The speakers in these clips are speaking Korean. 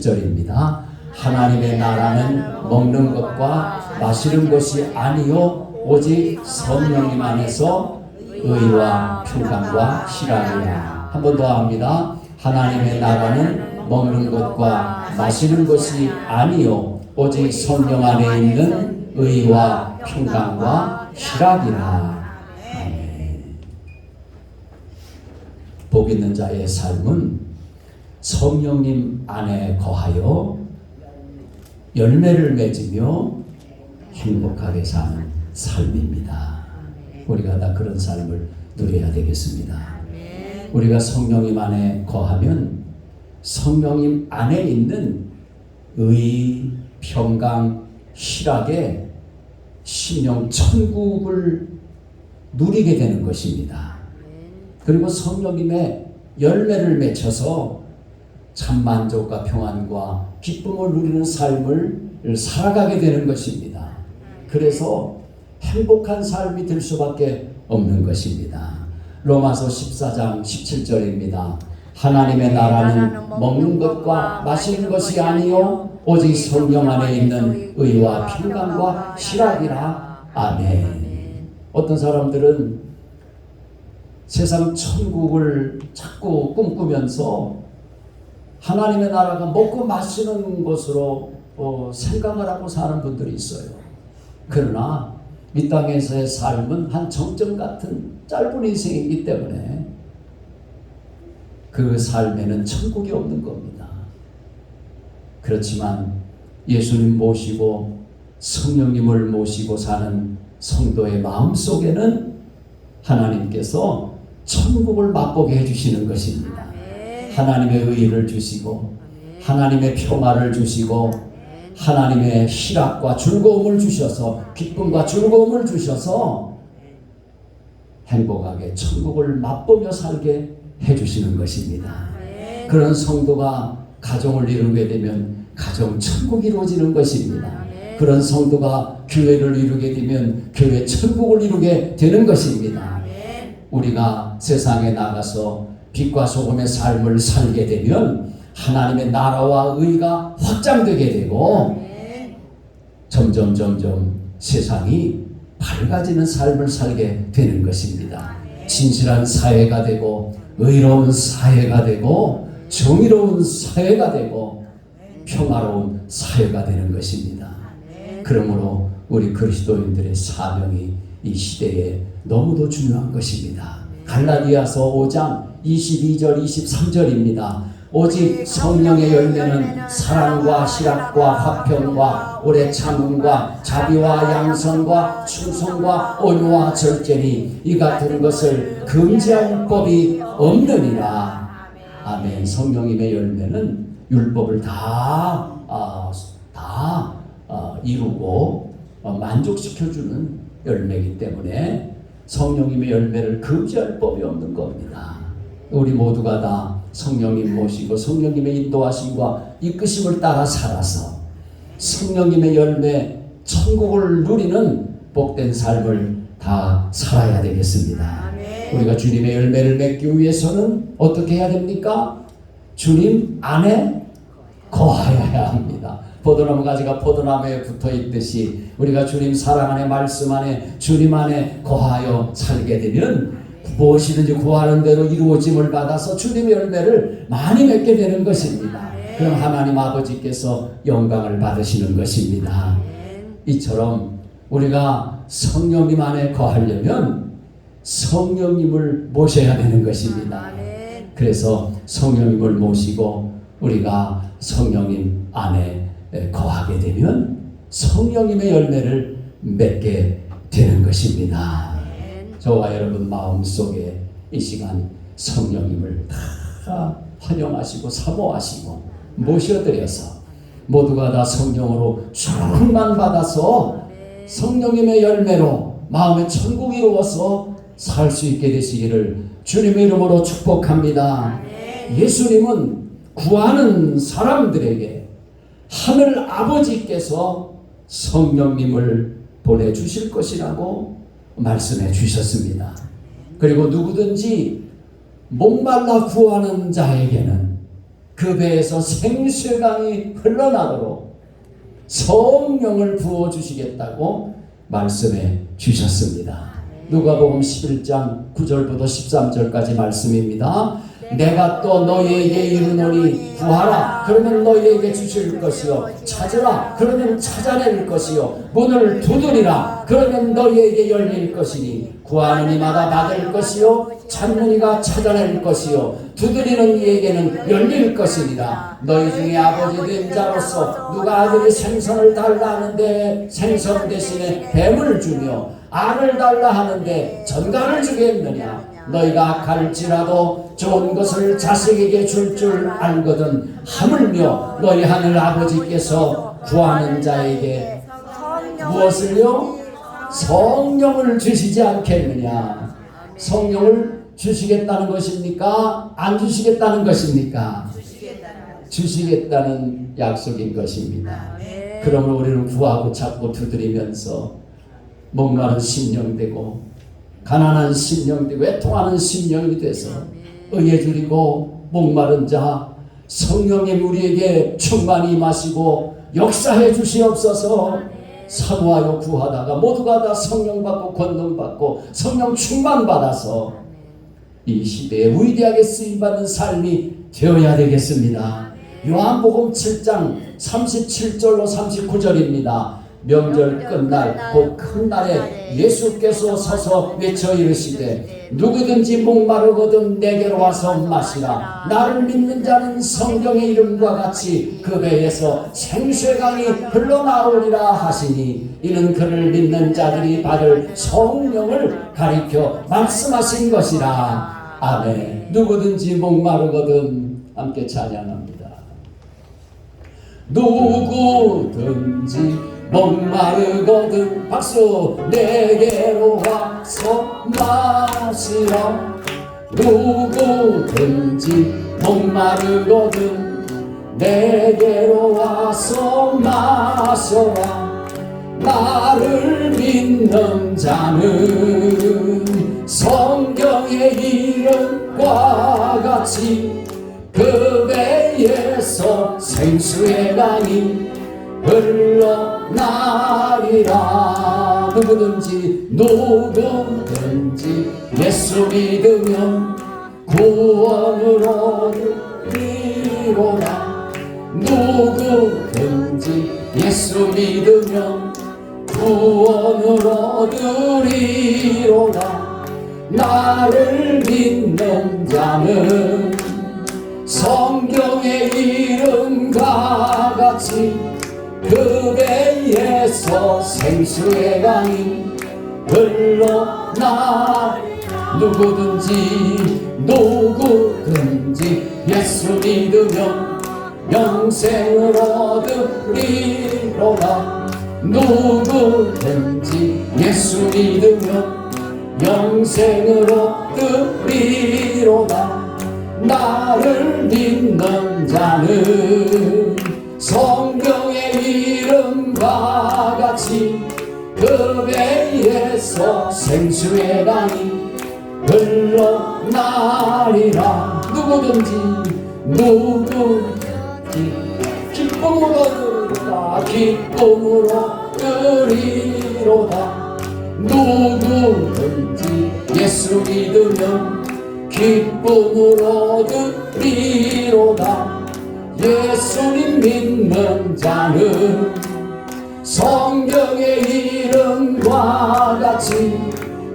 17절입니다. 하나님의 나라는 먹는 것과 마시는 것이 아니요 오직 성령님 안에서 의와 평강과 희락이라. 한 번 더 합니다. 하나님의 나라는 먹는 것과 마시는 것이 아니요 오직 성령 안에 있는 의와 평강과 희락이라. 아멘. 복 있는 자의 삶은 성령님 안에 거하여 열매를 맺으며 행복하게 사는 삶입니다. 우리가 다 그런 삶을 누려야 되겠습니다. 우리가 성령님 안에 거하면 성령님 안에 있는 의, 평강, 희락의 심령 천국을 누리게 되는 것입니다. 그리고 성령님의 열매를 맺혀서 참 만족과 평안과 기쁨을 누리는 삶을 살아가게 되는 것입니다. 그래서 행복한 삶이 될 수밖에 없는 것입니다. 로마서 14장 17절입니다. 하나님의 나라는 먹는 것과 마시는 것이 아니요 오직 성령 안에 있는 의와 평강과 희락이라. 아멘. 어떤 사람들은 세상 천국을 자꾸 꿈꾸면서 하나님의 나라가 먹고 마시는 것으로 생각을 하고 사는 분들이 있어요. 그러나 이 땅에서의 삶은 한 정점 같은 짧은 인생이기 때문에 그 삶에는 천국이 없는 겁니다. 그렇지만 예수님 모시고 성령님을 모시고 사는 성도의 마음속에는 하나님께서 천국을 맛보게 해주시는 것입니다. 하나님의 의를 주시고 하나님의 평화를 주시고 하나님의 희락과 즐거움을 주셔서 기쁨과 즐거움을 주셔서 행복하게 천국을 맛보며 살게 해주시는 것입니다. 그런 성도가 가정을 이루게 되면 가정 천국이 이루어지는 것입니다. 그런 성도가 교회를 이루게 되면 교회 천국을 이루게 되는 것입니다. 우리가 세상에 나가서 빛과 소금의 삶을 살게 되면 하나님의 나라와 의가 확장되게 되고 점점 세상이 밝아지는 삶을 살게 되는 것입니다. 진실한 사회가 되고 의로운 사회가 되고 정의로운 사회가 되고 평화로운 사회가 되는 것입니다. 그러므로 우리 그리스도인들의 사명이 이 시대에 너무도 중요한 것입니다. 갈라디아서 5장 22절 23절입니다. 오직 성령의 열매는 사랑과 희락과 화평과 오래 참음과 자비와 양선과 충성과 온유와 절제니 이 같은 것을 금지할 법이 없느니라. 아멘. 성령님의 열매는 율법을 다 이루고 만족시켜주는 열매이기 때문에 성령님의 열매를 금지할 법이 없는 겁니다. 우리 모두가 다 성령님 모시고 성령님의 인도하심과 이끄심을 따라 살아서 성령님의 열매 천국을 누리는 복된 삶을 다 살아야 되겠습니다. 우리가 주님의 열매를 맺기 위해서는 어떻게 해야 됩니까? 주님 안에 거하여야 합니다. 포도나무 가지가 포도나무에 붙어 있듯이 우리가 주님 사랑 안에 말씀 안에 주님 안에 거하여 살게 되면 무엇이든지 구하는 대로 이루어짐을 받아서 주님의 열매를 많이 맺게 되는 것입니다. 그럼 하나님 아버지께서 영광을 받으시는 것입니다. 이처럼 우리가 성령님 안에 거하려면 성령님을 모셔야 되는 것입니다. 그래서 성령님을 모시고 우리가 성령님 안에 거하게 되면 성령님의 열매를 맺게 되는 것입니다. 저와 여러분 마음속에 이 시간 성령님을 다 환영하시고 사모하시고 모셔드려서 모두가 다 성령으로 충만받아서 성령님의 열매로 마음의 천국이 이루어서 살 수 있게 되시기를 주님의 이름으로 축복합니다. 예수님은 구하는 사람들에게 하늘 아버지께서 성령님을 보내주실 것이라고 말씀해 주셨습니다. 그리고 누구든지 목말라 구하는 자에게는 그 배에서 생수의 강이 흘러나도록 성령을 부어주시겠다고 말씀해 주셨습니다. 누가복음 11장 9절부터 13절까지 말씀입니다. 내가 또 너희에게 이르노니 구하라 그러면 너희에게 주실 것이요 찾으라 그러면 찾아낼 것이요 문을 두드리라 그러면 너희에게 열릴 것이니 구하는 이마다 받을 것이요 찾는 이가 찾아낼 것이요 두드리는 이에게는 열릴 것이니라. 너희 중에 아버지 된 자로서 누가 아들이 생선을 달라 하는데 생선 대신에 뱀을 주며 알을 달라 하는데 전갈을 주겠느냐. 너희가 갈지라도 좋은 것을 자식에게 줄 알거든 하물며 너희 하늘 아버지께서 구하는 자에게 무엇을요? 성령을 주시지 않겠느냐. 성령을 주시겠다는 것입니까? 안 주시겠다는 것입니까? 주시겠다는 약속인 것입니다. 그러면 우리는 구하고 찾고 두드리면서 목마른 심령 되고 가난한 심령 되고 애통하는 심령이 돼서 의에 줄이고 목마른 자 성령님 우리에게 충만히 임하시고 역사해 주시옵소서. 사모하여 구하다가 모두가 다 성령 받고 권능 받고 성령 충만 받아서 이 시대에 위대하게 쓰임받는 삶이 되어야 되겠습니다. 요한복음 7장 37절로 39절입니다. 명절 끝날 곧 큰 날에 예수께서 서서 외쳐 이르시되 누구든지 목마르거든 내게로 와서 마시라. 나를 믿는 자는 성경의 이름과 같이 그 배에서 생수의 강이 흘러나오리라 하시니 이는 그를 믿는 자들이 받을 성령을 가리켜 말씀하신 것이라. 아멘. 누구든지 목마르거든 함께 찬양합니다. 누구든지 목마르거든 박수 내게로 와서 마시라. 누구든지 목마르거든 내게로 와서 마셔라. 나를 믿는 자는 성경의 이름과 같이 그 배에서 생수의 강이 흘러나리라. 누구든지 예수 믿으면 구원을 얻으리로다. 누구든지 예수 믿으면 구원을 얻으리로다. 나를 믿는 자는 성경의 이름과 같이 그 배에서 생수의 강이 흘러나. 누구든지 예수 믿으면 영생을 얻으리로다. 누구든지 예수 믿으면 영생을 얻으리로다. 나를 믿는 자는 성경의 이름과 같이 그 배에서 생수의 강이 흘러나리라. 누구든지 기쁨으로 드리로다. 누구든지 예수 믿으면 기쁨으로 드리로다. 예수님 믿는 자는 성경의 이름과 같이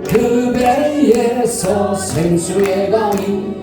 그 배에서 생수의 강이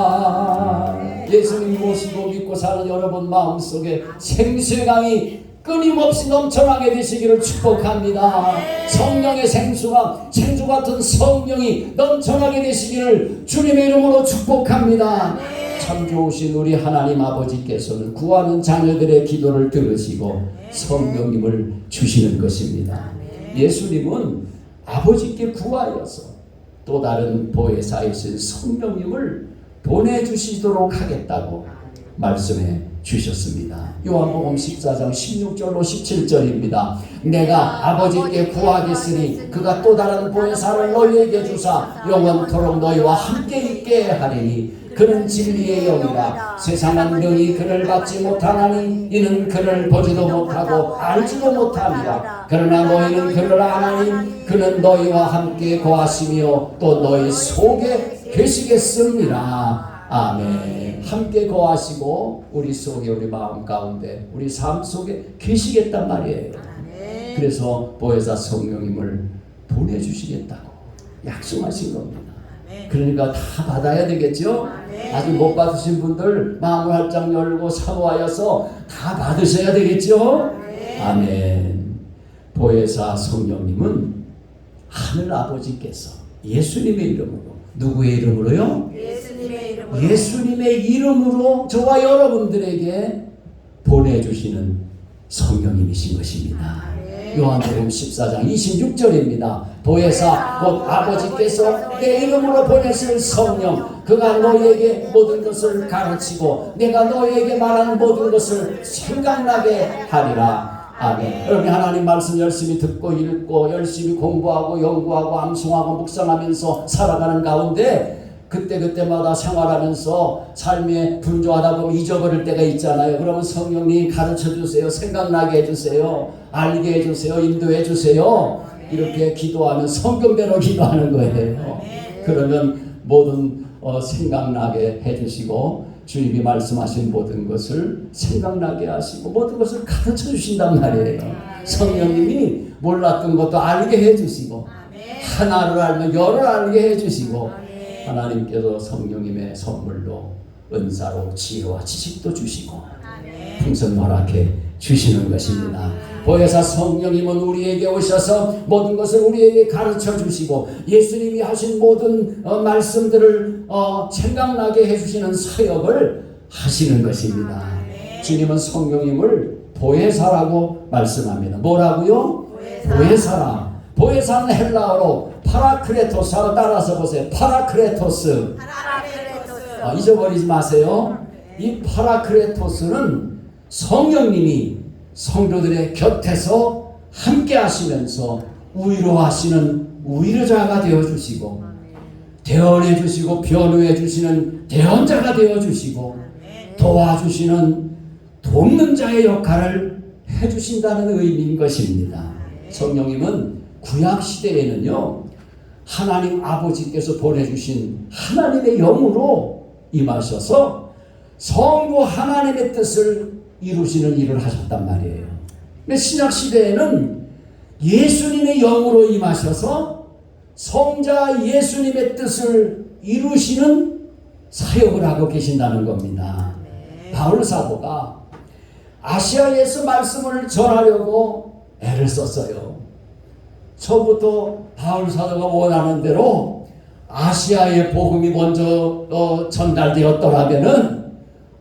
흘러나리라. 예수님 모시고 믿고 사는 여러분 마음속에 생수의 강이 끊임없이 넘쳐나게 되시기를 축복합니다. 성령의 생수가 생수 같은 성령이 넘쳐나게 되시기를 주님의 이름으로 축복합니다. 참 좋으신 우리 하나님 아버지께서는 구하는 자녀들의 기도를 들으시고 성령님을 주시는 것입니다. 예수님은 아버지께 구하여서 또 다른 보혜사이신 성령님을 보내주시도록 하겠다고 말씀해 주셨습니다. 요한복음 14장 16절로 17절입니다. 내가 아버지께 구하겠으니 그가 또 다른 보혜사를 너희에게 주사 영원토록 너희와 함께 있게 하리니 그는 진리의 영이라. 세상은 능히 그를 받지 못하나니 이는 그를 보지도 못하고 알지도 못함이라. 그러나 너희는 그를 아나니 그는 너희와 함께 거하시며 또 너희 속에 계시겠습니다. 아멘. 함께 거하시고 우리 속에, 우리 마음 가운데, 우리 삶 속에 계시겠단 말이에요. 그래서 보혜사 성령님을 보내주시겠다고 약속하신 겁니다. 그러니까 다 받아야 되겠죠? 아직 못 받으신 분들 마음을 활짝 열고 사모하여서 다 받으셔야 되겠죠? 아멘. 보혜사 성령님은 하늘 아버지께서 예수님의 이름으로, 누구의 이름으로요? 예수님의 이름으로 저와 여러분들에게 보내주시는 성령님이신 것입니다. 요한복음 14장 26절입니다. 보혜사 곧 아버지께서 내 이름으로 보내실 성령, 그가 너희에게 모든 것을 가르치고 내가 너희에게 말한 모든 것을 생각나게 하리라. 아멘. 여러분, 하나님 말씀 열심히 듣고 읽고 열심히 공부하고 연구하고 암송하고 묵상하면서 살아가는 가운데 그때마다 생활하면서 삶에 분주하다 보면 잊어버릴 때가 있잖아요. 그러면 성령님 가르쳐 주세요. 생각나게 해주세요. 알게 해주세요. 인도해 주세요. 이렇게 기도하면 성경대로 기도하는 거예요. 그러면 모든 생각나게 해주시고 주님이 말씀하신 모든 것을 생각나게 하시고 모든 것을 가르쳐 주신단 말이에요. 성령님이 몰랐던 것도 알게 해주시고 하나를 알면 열을 알게 해주시고 하나님께서 성령님의 선물로 은사로 지혜와 지식도 주시고 풍성 허락해 주시는 것입니다. 보혜사 성령님은 우리에게 오셔서 모든 것을 우리에게 가르쳐 주시고 예수님이 하신 모든 말씀들을 생각나게 해주시는 사역을 하시는 것입니다. 주님은 성령님을 보혜사라고 말씀합니다. 뭐라고요? 보혜사라. 보혜사는 헬라어로 파라크레토스하고 따라서 보세요. 파라크레토스. 잊어버리지 마세요. 이 파라크레토스는 성령님이 성도들의 곁에서 함께 하시면서 위로하시는 위로자가 되어주시고 대언해주시고 변호해주시는 대언자가 되어주시고 도와주시는 돕는 자의 역할을 해주신다는 의미인 것입니다. 성령님은 구약시대에는요 하나님 아버지께서 보내주신 하나님의 영으로 임하셔서 성부 하나님의 뜻을 이루시는 일을 하셨단 말이에요. 근데 신약시대에는 예수님의 영으로 임하셔서 성자 예수님의 뜻을 이루시는 사역을 하고 계신다는 겁니다. 바울 사도가 아시아에서 말씀을 전하려고 애를 썼어요. 처음부터 바울 사도가 원하는 대로 아시아의 복음이 먼저 전달되었더라면은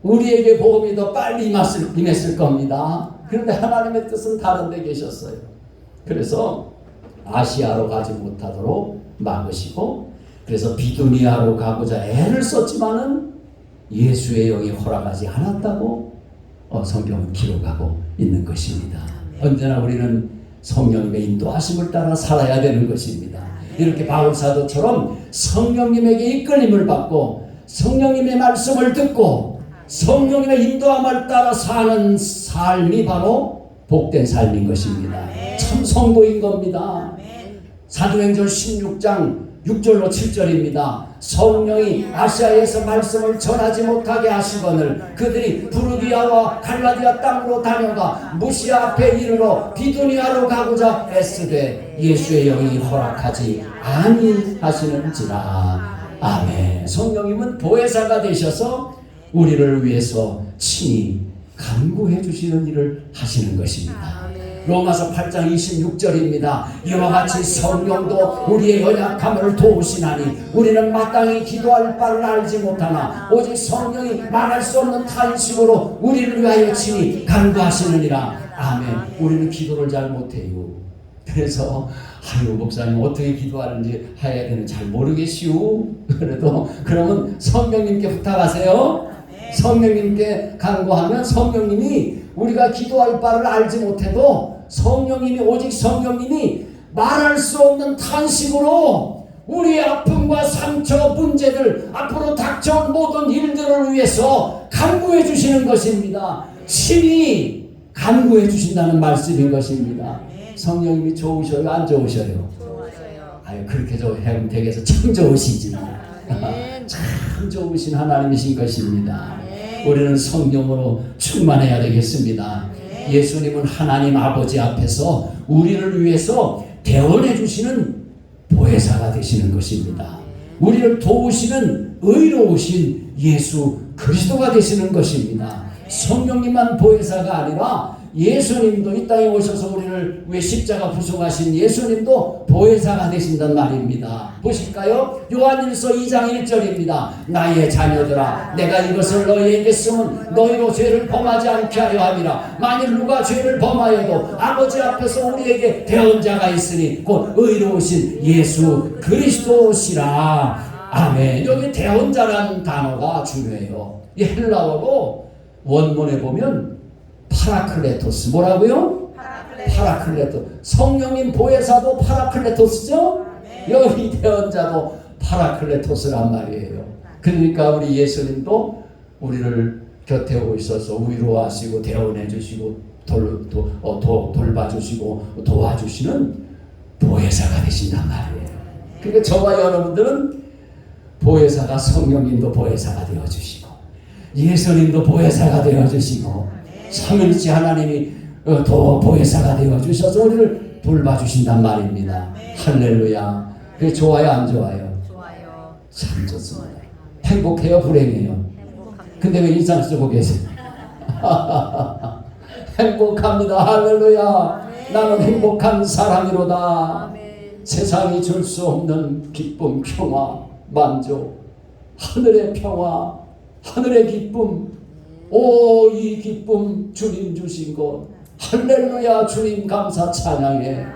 우리에게 복음이 더 빨리 임했을 겁니다. 그런데 하나님의 뜻은 다른 데 계셨어요. 그래서 아시아로 가지 못하도록 막으시고 그래서 비두니아로 가고자 애를 썼지만은 예수의 영이 허락하지 않았다고 성경은 기록하고 있는 것입니다. 언제나 우리는 성령님의 인도하심을 따라 살아야 되는 것입니다. 이렇게 바울 사도처럼 성령님에게 이끌림을 받고 성령님의 말씀을 듣고 성령님의 인도함을 따라 사는 삶이 바로 복된 삶인 것입니다. 참 성도인 겁니다. 사도행전 16장 6절로 7절입니다. 성령이 아시아에서 말씀을 전하지 못하게 하시거늘 그들이 부르디아와 갈라디아 땅으로 다녀가 무시아 앞에 이르러 비두니아로 가고자 애쓰되 예수의 영이 허락하지 아니하시는지라. 아멘. 성령님은 보혜사가 되셔서 우리를 위해서 친히 간구해 주시는 일을 하시는 것입니다. 로마서 8장 26절입니다. 이와 같이 성령도 우리의 연약함을 도우시나니 우리는 마땅히 기도할 바를 알지 못하나 오직 성령이 말할 수 없는 탄식으로 우리를 위하여 친히 간구하시느니라. 아멘. 우리는 기도를 잘 못해요. 그래서 목사님 어떻게 기도하는지 해야 되는지 잘 모르겠시오. 그래도 그러면 성령님께 부탁하세요. 성령님께 간구하면 성령님이 우리가 기도할 바를 알지 못해도 성령님이 오직 성령님이 말할 수 없는 탄식으로 우리의 아픔과 상처, 문제들, 앞으로 닥쳐올 모든 일들을 위해서 간구해 주시는 것입니다. 친히 간구해 주신다는 말씀인 것입니다. 성령님이 좋으셔요? 안 좋으셔요? 아유, 그렇게 좋으면 되겠어. 참 좋으시지. 참 좋으신 하나님이신 것입니다. 우리는 성령으로 충만해야 되겠습니다. 예수님은 하나님 아버지 앞에서 우리를 위해서 대언해 주시는 보혜사가 되시는 것입니다. 우리를 도우시는 의로우신 예수 그리스도가 되시는 것입니다. 성령님만 보혜사가 아니라 예수님도 이 땅에 오셔서 우리를 위해 십자가 부승하신 예수님도 보혜사가 되신단 말입니다. 보실까요? 요한일서 2장 1절입니다. 나의 자녀들아 내가 이것을 너희에게 쓰면 너희로 죄를 범하지 않게 하려 함이라. 만일 누가 죄를 범하여도 아버지 앞에서 우리에게 대언자가 있으니 곧 의로우신 예수 그리스도시라. 아멘. 여기 대언자라는 단어가 중요해요. 이 헬라어로 원문에 보면 파라클레토스. 뭐라고요? 파라클레토스. 성령님 보혜사도 파라클레토스죠? 여기 대언자도 파라클레토스란 말이에요. 그러니까 우리 예수님도 우리를 곁에 오셔서 위로하시고 대언해 주시고 돌봐주시고 도와주시는 보혜사가 되신단 말이에요. 그러니까 저와 여러분들은 보혜사가 성령님도 보혜사가 되어주시고 예수님도 보혜사가 되어주시고 삼일째 하나님이 더 보혜사가 되어주셔서 우리를 돌봐주신단 말입니다. 할렐루야. 그게 좋아요 안 좋아요? 좋아요. 참 좋습니다. 행복해요 불행해요? 근데 왜 인상 쓰고 계세요? 행복합니다. 할렐루야. 나는 행복한 사람이로다. 세상이 줄 수 없는 기쁨, 평화, 만족, 하늘의 평화, 하늘의 기쁨. 오, 이 기쁨 주님 주신 것. 할렐루야. 주님 감사 찬양해.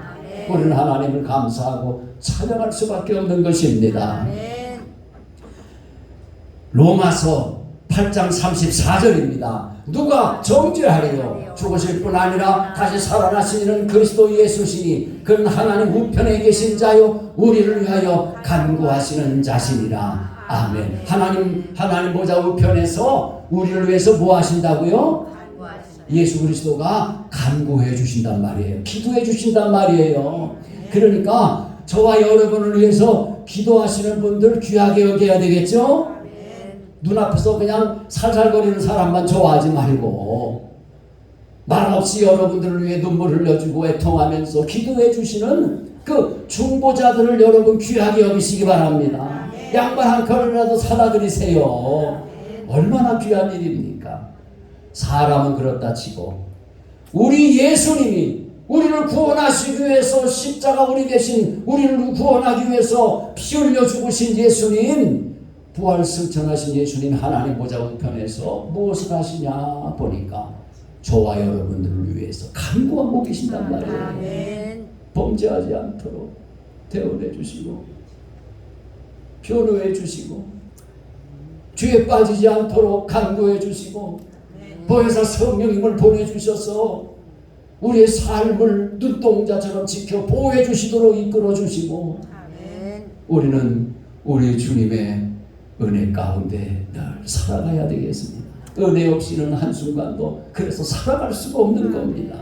우리는 하나님을 감사하고 찬양할 수밖에 없는 것입니다. 로마서 8장 34절입니다. 누가 정죄하리요? 죽으실 뿐 아니라 다시 살아나시는 그리스도 예수시니 그는 하나님 우편에 계신 자요 우리를 위하여 간구하시는 자신이라. 아멘. 하나님 보좌 우편에서 우리를 위해서 뭐 하신다고요? 예수 그리스도가 간구해 주신단 말이에요. 기도해 주신단 말이에요. 그러니까 저와 여러분을 위해서 기도하시는 분들 귀하게 여겨야 되겠죠? 눈앞에서 그냥 살살거리는 사람만 좋아하지 말고 말없이 여러분들을 위해 눈물 흘려주고 애통하면서 기도해 주시는 그 중보자들을 여러분 귀하게 여기시기 바랍니다. 양말 한 컬이라도 사다 드리세요. 얼마나 귀한 일입니까? 사람은 그렇다 치고 우리 예수님이 우리를 구원하시기 위해서 십자가 우리 대신 우리를 구원하기 위해서 피 흘려 죽으신 예수님, 부활승천하신 예수님 하나님 보좌 우편에서 무엇을 하시냐 보니까 저와 여러분들을 위해서 간구하고 계신단 말이에요. 범죄하지 않도록 대언해 주시고 변호해 주시고 죄에 빠지지 않도록 간구해 주시고 보혜사 성령님을 보내주셔서 우리의 삶을 눈동자처럼 지켜 보호해 주시도록 이끌어 주시고 우리는 우리 주님의 은혜 가운데 늘 살아가야 되겠습니다. 은혜 없이는 한순간도 그래서 살아갈 수가 없는 겁니다.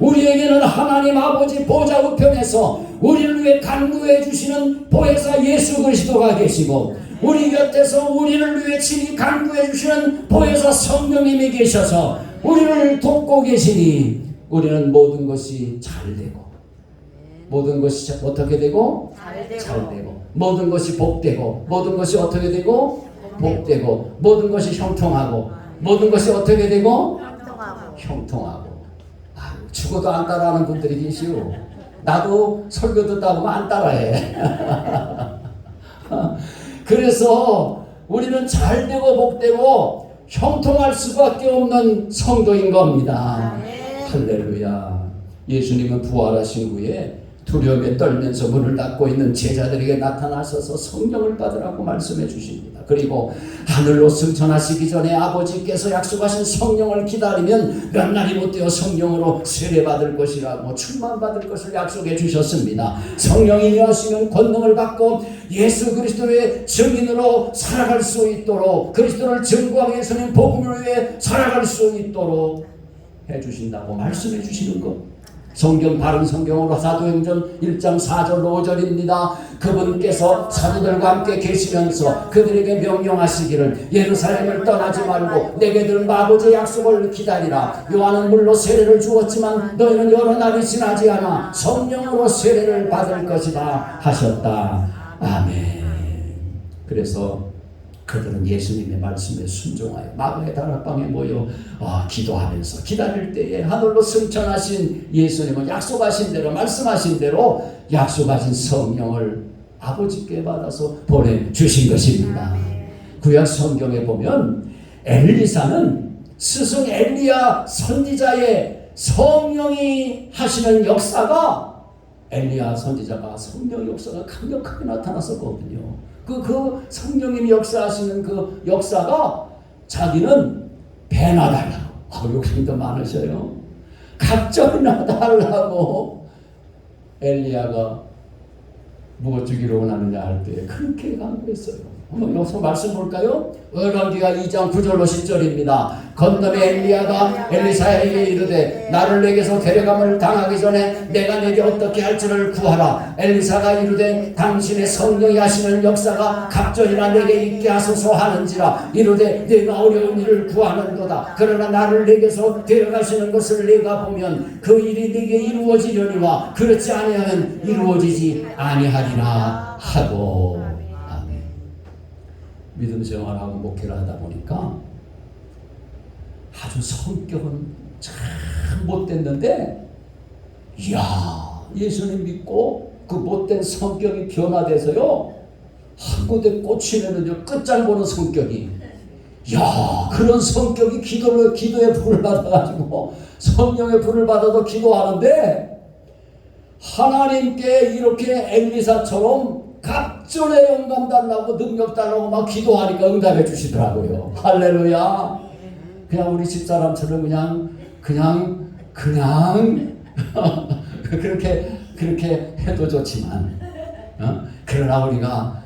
우리에게는 하나님 아버지 보좌 우편에서 우리를 위해 간구해 주시는 보혜사 예수 그리스도가 계시고 우리 곁에서 우리를 위해 친히 간구해 주시는 보혜사 성령님이 계셔서 우리를 돕고 계시니 우리는 모든 것이 잘 되고 모든 것이 어떻게 되고? 잘 되고 모든 것이 복되고 모든 것이 어떻게 되고? 복되고 모든 것이 형통하고 모든 것이 어떻게 되고? 형통하고 죽어도 안 따라하는 분들이 계시오. 나도 설교 듣다 보면 안 따라해. 그래서 우리는 잘되고 복되고 형통할 수밖에 없는 성도인 겁니다. 할렐루야. 예수님은 부활하신 후에 두려움에 떨면서 문을 닫고 있는 제자들에게 나타나셔서 성령을 받으라고 말씀해 주십니다. 그리고 하늘로 승천하시기 전에 아버지께서 약속하신 성령을 기다리면 몇 날이 못되어 성령으로 세례받을 것이라고 충만받을 것을 약속해 주셨습니다. 성령이 임하시면 권능을 받고 예수 그리스도의 증인으로 살아갈 수 있도록, 그리스도를 증거하기 위해서는 복음을 위해 살아갈 수 있도록 해주신다고 말씀해 주시는 것. 성경, 바른 성경으로 사도행전 1장 4절 5절입니다. 그분께서 사도들과 함께 계시면서 그들에게 명령하시기를 예루살렘을 떠나지 말고 내게 들은 아버지의 약속을 기다리라. 요한은 물로 세례를 주었지만 너희는 여러 날이 지나지 않아 성령으로 세례를 받을 것이다 하셨다. 아멘. 그래서 그들은 예수님의 말씀에 순종하여 마가의 다락방에 모여 기도하면서 기다릴 때에 하늘로 승천하신 예수님은 약속하신 대로, 말씀하신 대로 약속하신 성령을 아버지께 받아서 보내주신 것입니다. 구약 성경에 보면 엘리사는 스승 엘리야 선지자의 성령이 하시는 역사가, 엘리야 선지자가 성령 역사가 강력하게 나타났었거든요. 그 성령님이 역사하시는 그 역사가 자기는 배나 달라고, 욕심도 많으셔요. 갑절이나 달라고 엘리야가 무엇 주기로 원하느냐 할 때 그렇게 강구했어요. 한번 여기서 말씀 볼까요? 열왕기하 2장 9절로 10절입니다. 건너에 엘리야가 엘리사에게 이르되 나를 내게서 데려감을 당하기 전에 내가 내게 어떻게 할지를 구하라. 엘리사가 이르되 당신의 성령이 하시는 역사가 갑절이나 내게 있게 하소서 하는지라. 이르되 내가 어려운 일을 구하는도다. 그러나 나를 내게서 데려가시는 것을 내가 보면 그 일이 내게 이루어지려니와 그렇지 아니하면 이루어지지 아니하리라 하고. 믿음 생활하고 목회를 하다 보니까 아주 성격은 참 못됐는데, 이야, 예수님 믿고 그 못된 성격이 변화돼서요, 한 군데 꽂히면은요, 끝장 보는 성격이, 이야, 그런 성격이 기도에 불을 받아가지고 성령의 불을 받아도 기도하는데, 하나님께 이렇게 엘리사처럼 갑절의 영감 달라고 능력 달라고 막 기도하니까 응답해 주시더라고요. 할렐루야. 그냥 우리 집사람처럼 그냥 그렇게 해도 좋지만, 그러나 우리가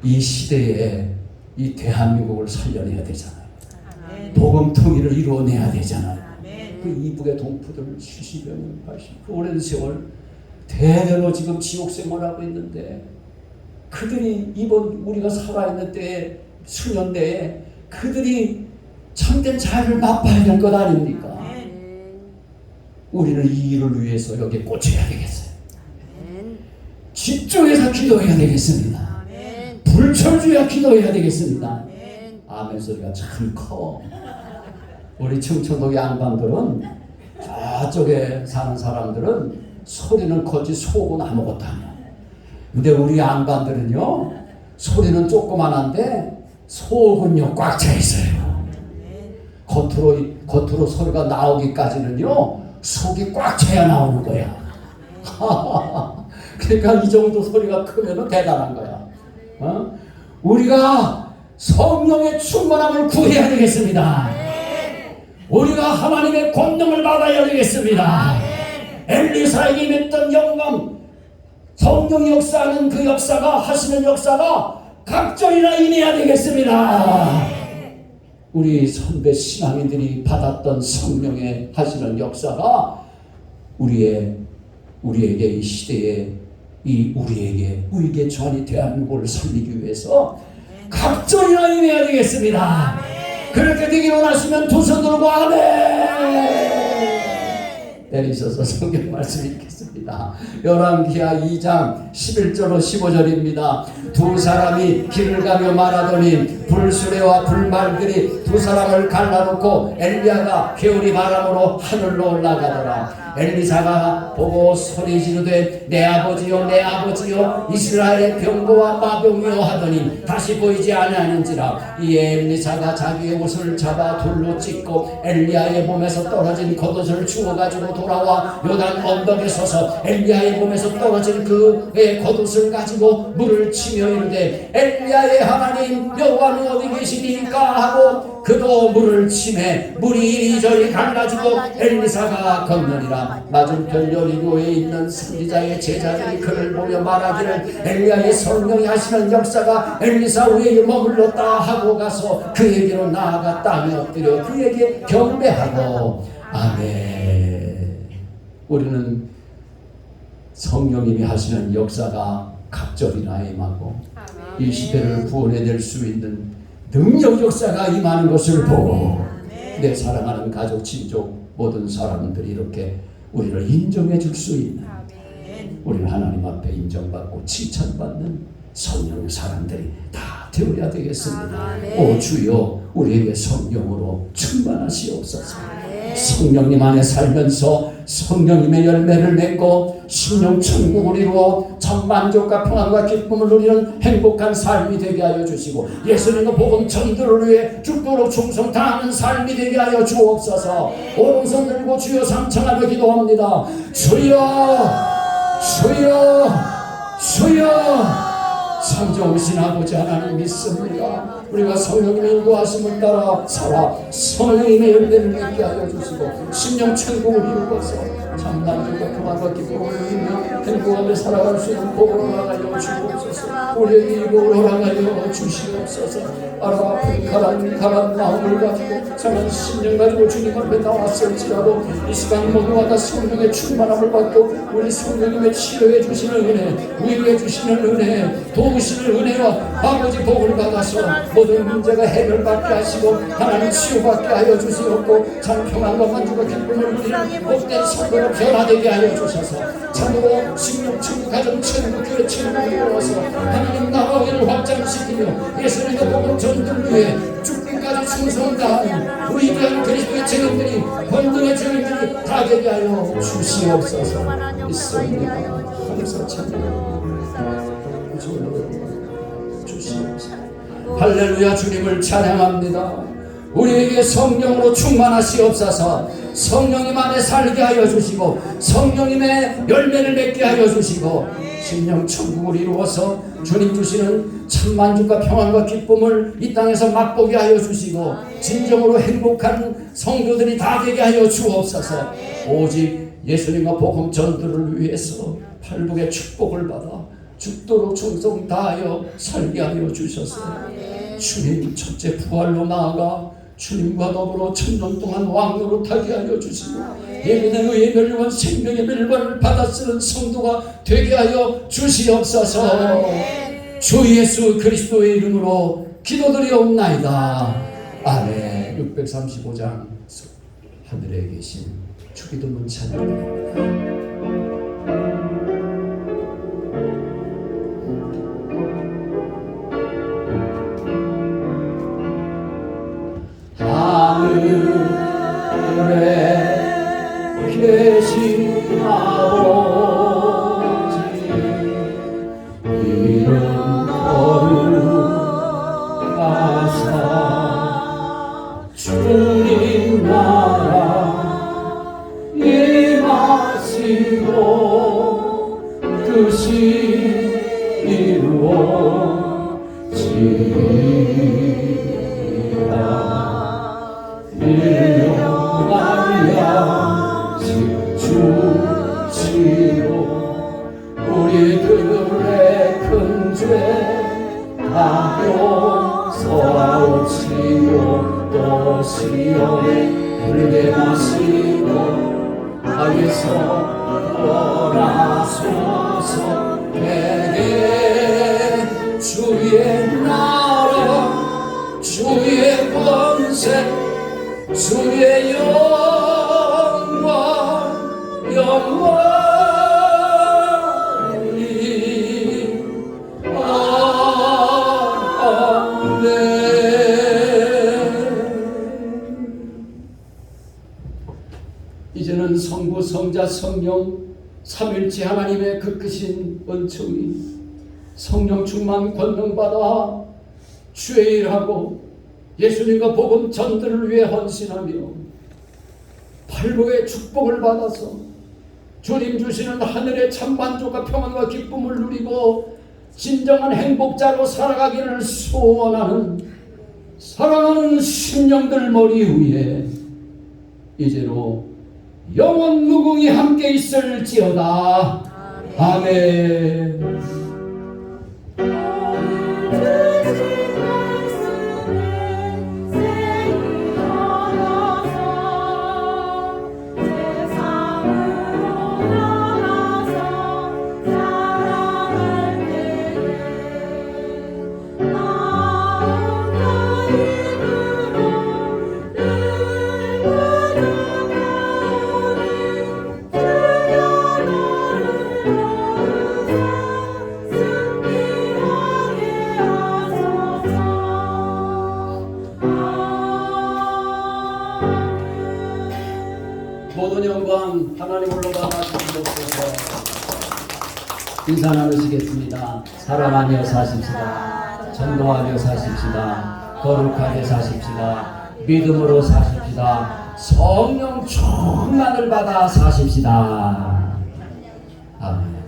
이 시대에 이 대한민국을 살려내야 되잖아요. 복음 통일을 이루어내야 되잖아요. 그 이북의 동포들 70여 년, 80, 그 오랜 세월 대대로 지금 지옥 생활하고 있는데, 그들이 이번 우리가 살아있는 때에, 수년대에 그들이 참된 자유를 맛봐야 될 것 아닙니까? 우리는 이 일을 위해서 여기에 꽂혀야 되겠어요. 집중해서 기도해야 되겠습니다. 불철주야 기도해야 되겠습니다. 아멘 소리가 참 커. 우리 충청도 양반들은, 저쪽에 사는 사람들은 소리는 커지 속은 아무것도 아니야. 근데 우리 양반들은요, 소리는 조그만한데 속은요 꽉 차 있어요. 겉으로 소리가 나오기까지는요 속이 꽉 차야 나오는 거야. 그러니까 이 정도 소리가 크면은 대단한 거야. 우리가 성령의 충만함을 구해야 되겠습니다. 우리가 하나님의 권능을 받아야 되겠습니다. 엘리사에게 임했던 영감, 성령이 역사하는 그 역사가, 하시는 역사가 각절이나 임해야 되겠습니다. 우리 선배 신앙인들이 받았던 성령의 하시는 역사가 우리에게 이 시대에 우리에게 우익의 대한민국을 살리기 위해서 각절이나 임해야 되겠습니다. 그렇게 되기를 원하시면 두 손 들고 아멘. 내리셔서 성경 말씀 읽겠습니다. 열왕기하 2장 11절로 15절입니다. 두 사람이 길을 가며 말하더니 불수레와 불말들이 두 사람을 갈라놓고 엘리야가 개울이 바람으로 하늘로 올라가더라. 엘리사가 보고 소리 지르되 내 아버지여 내 아버지여 이스라엘의 병거와 마병이여 하더니 다시 보이지 아니하는지라. 이에 엘리사가 자기의 옷을 잡아 돌로 찢고 엘리야의 몸에서 떨어진 겉옷을 주워가지고 돌아와 요단 언덕에 서서 엘리야의 몸에서 떨어진 그의 겉옷을 가지고 물을 치며 이르되 엘리야의 하나님 여호와는 어디 계시니까 하고 그도 물을 치매 물이 이리저리 갈라지고 엘리사가 건너니라. 맞은편 여리고에 있는 선지자의 제자들이 그를 보며 말하기를 엘리야의 성령이 하시는 역사가 엘리사 위에 머물렀다 하고 가서 그에게로 나아가 땅에 엎드려 그에게 경배하고 아멘. 우리는 성령님이 하시는 역사가 갑절이나 임하고 이 시대를 구원해낼 수 있는 능력 역사가 임하는 것을 보고 내 사랑하는 가족, 친족 모든 사람들이 이렇게 우리를 인정해 줄 수 있는, 우리는 하나님 앞에 인정받고 칭찬받는 성령의 사람들이 다 되어야 되겠습니다. 오 주여 우리에게 성령으로 충만하시옵소서. 성령님 안에 살면서 성령님의 열매를 맺고 심령 천국을 이루어 참 만족과 평안과 기쁨을 누리는 행복한 삶이 되게 하여 주시고 예수님의 복음 전도를 위해 죽도록 충성 다하는 삶이 되게 하여 주옵소서. 오른손 들고 주여 삼창하며 기도합니다. 주여 주여 주여. 참 좋으신 아버지 하나님 믿습니다. 우리가 성령님의 인도하심을 따라 살아 성령님의 열매를 맺게 하여 주시고 심령 천국을 이루어서 참 만족과 평안과 기쁨을 누리며 행복하게 살아갈 수 있는 복을 허락하여 주옵소서. 우리에게 이 복을 허락하여 주시옵소서. 아픈 가란 마음을 가지고 상한 심령 가지고 주님 앞에 나왔을지라도 이 시간 모두마다 성령의 충만함을 받고 우리 성령님의 치료해 주시는 은혜, 위로해 주시는 은혜, 도우시는 은혜와 아버지 복을 받아서 모든 문제가 해결받게 하시고 하나님 치유받게 하여 주시옵고 참 평안과 만족과 기쁨을 누리는 복된 성도로 변화되게 하여 주셔서 참으로 심령 천국, 가정 천국, 교회 천국을 이루어서 하나님 나라를 확장시키며 예수님의 복음 전도를 위해 죽기까지 충성 다하는 우리 귀한 그리스도의 증인들이 번등의 증인들이 다 되게 하여 주시옵소서. 믿습니다. 감사 찬양합니다. 주시옵소서. 할렐루야. 주님을 찬양합니다. 우리에게 성령으로 충만하시옵소서. 성령님 안에 살게 하여 주시고 성령님의 열매를 맺게 하여 주시고 심령 천국을 이루어서 주님 주시는 참 만족과 평안과 기쁨을 이 땅에서 맛보게 하여 주시고 진정으로 행복한 성도들이 다 되게 하여 주옵소서. 오직 예수님과 복음 전도를 위해서 팔복의 축복을 받아 죽도록 충성 다하여 살게 하여 주셔서 주님 첫째 부활로 나아가 주님과 더불어 천년 동안 왕으로 타게 하여 주시고 예민의 의의 멸류관 생명의 멸관을 받아 쓰는 성도가 되게 하여 주시옵소서. 주 예수 그리스도의 이름으로 기도드리옵나이다. 아멘. 635장 하늘에 계신 주기도문 찬양합니다. 하늘에 계신 아버지 이름 거룩하사 주님 나라 임하시고 뜻이 이루어지리라. 일용할 양식 주시고 우리들의 큰 죄 다 용서하옵시고 또 시험에 들게 마시고 악에서 떠나소서. 내게 주의 나라 주의 권세 주의 영광 영원히 아멘. 이제는 성부 성자 성령 삼일째 하나님의 그 크신 은총이 성령 충만 권능받아 주의 일하고 예수님과 복음 전도를 위해 헌신하며 할로의 축복을 받아서 주님 주시는 하늘의 참만족과 평안과 기쁨을 누리고 진정한 행복자로 살아가기를 소원하는 사랑하는 심령들 머리 위에 이제로 영원 무궁히 함께 있을지어다. 아멘. 모든 영광 하나님으로 받아주시옵소서. 인사 나누시겠습니다. 사랑하며 사십시다. 전도하며 사십시다. 거룩하게 사십시다. 믿음으로 사십시다. 성령 충만을 받아 사십시다. 아멘.